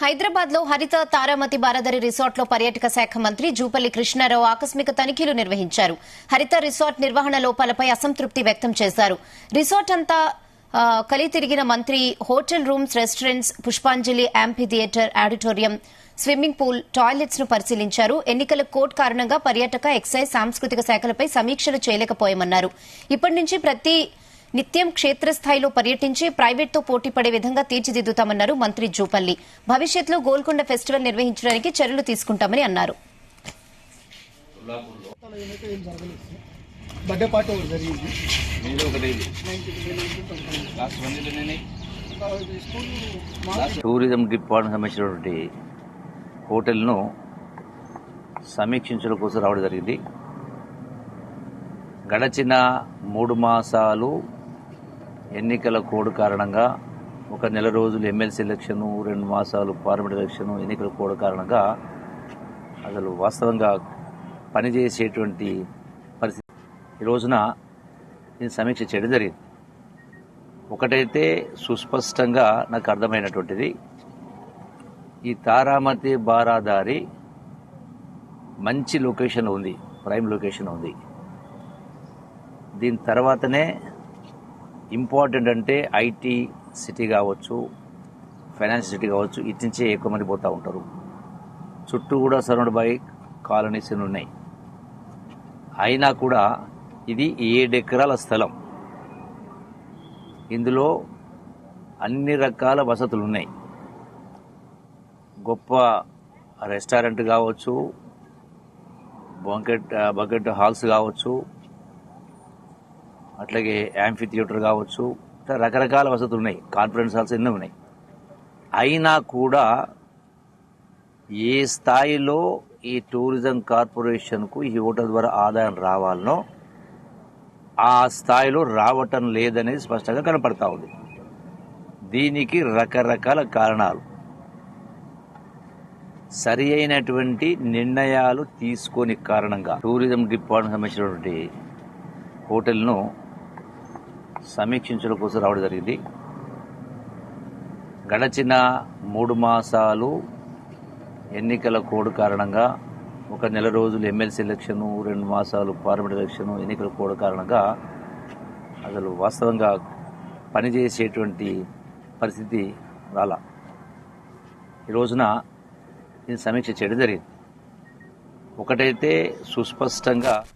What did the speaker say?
హైదరాబాద్ లో హరిత తారామతి బారాదరి రిసార్ట్ లో పర్యాటక శాఖ మంత్రి జూపల్లి కృష్ణారావు ఆకస్మిక తనిఖీలు నిర్వహించారు. హరిత రిసార్ట్ నిర్వహణ లోపాలపై అసంతృప్తి వ్యక్తం చేశారు. రిసార్ట్ అంతా కలితిరిగిన మంత్రి హోటల్ రూమ్స్, రెస్టారెంట్స్, పుష్పాంజలి amphi theatre, auditorium, swimming pool, toilets ను పరిశీలించారు. ఎన్నికల కోడ్ కారణంగా పర్యాటక, ఎక్సైజ్, సాంస్కృతిక శాఖలపై సమీక్షలు చేయలేకపోయామన్నారు. ఇప్పటి నుంచి ప్రతి నిత్యం క్షేత్రస్థాయిలో పర్యటించి ప్రైవేట్తో పోటీ పడే విధంగా తీర్చిదిద్దుతామన్నారు మంత్రి జూపల్లి. భవిష్యత్తులో గోల్కొండ ఫెస్టివల్ నిర్వహించడానికి చర్యలు తీసుకుంటామని అన్నారు. టూరిజం డిపార్ట్మెంట్ సంబంధించినటువంటి హోటల్ను సమీక్షించడం కోసం రావడం జరిగింది. గడచిన 3 మాసాలు ఎన్నికల కోడ్ కారణంగా, 1 నెల రోజులు ఎమ్మెల్సీ ఎలక్షన్, 2 మాసాలు పార్లమెంట్ ఎలక్షన్, ఎన్నికల కోడ్ కారణంగా అసలు వాస్తవంగా పనిచేసేటువంటి పరిస్థితి. ఈ రోజున నేను సమీక్ష చేయడం జరిగింది. ఒకటైతే సుస్పష్టంగా నాకు అర్థమైనటువంటిది, ఈ తారామతి బారాదారి మంచి లొకేషన్ ఉంది, ప్రైమ్ లొకేషన్ ఉంది. దీని తర్వాతనే ఇంపార్టెంట్ అంటే ఐటీ సిటీ కావచ్చు, ఫైనాన్స్ సిటీ కావచ్చు, ఇటు నుంచే ఎక్కువ మంది పోతూ ఉంటారు. చుట్టూ కూడా సరౌండ్ బై కాలనీస్ ఉన్నాయి. అయినా కూడా ఇది 7 ఎకరాల స్థలం. ఇందులో అన్ని రకాల వసతులు ఉన్నాయి. గొప్ప రెస్టారెంట్ కావచ్చు, బంకెట్ హాల్స్ కావచ్చు, అట్లాగే యాంఫీ థియేటర్ కావచ్చు, రకరకాల వసతులు ఉన్నాయి. కాన్ఫరెన్స్ హాల్స్ ఎన్నో ఉన్నాయి. అయినా కూడా ఏ స్థాయిలో ఈ టూరిజం కార్పొరేషన్కు ఈ హోటల్ ద్వారా ఆదాయం రావాలనో ఆ స్థాయిలో రావటం లేదనేది స్పష్టంగా కనపడతా ఉంది. దీనికి రకరకాల కారణాలు. సరి అయినటువంటి నిర్ణయాలు తీసుకొని కారణంగా టూరిజం డిపార్ట్మెంట్ సంబంధించినటువంటి హోటల్ను సమీక్షించడం కోసం రావడం జరిగింది. గడచిన 3 మాసాలు ఎన్నికల కోడ్ కారణంగా, 1 నెల రోజులు ఎమ్మెల్సీ ఎలక్షన్, 2 మాసాలు పార్లమెంట్ ఎలక్షన్, ఎన్నికల కోడ్ కారణంగా అసలు వాస్తవంగా పనిచేసేటువంటి పరిస్థితి రాలా. ఈ రోజున నేను సమీక్ష చేయడం జరిగింది. ఒకటైతే సుస్పష్టంగా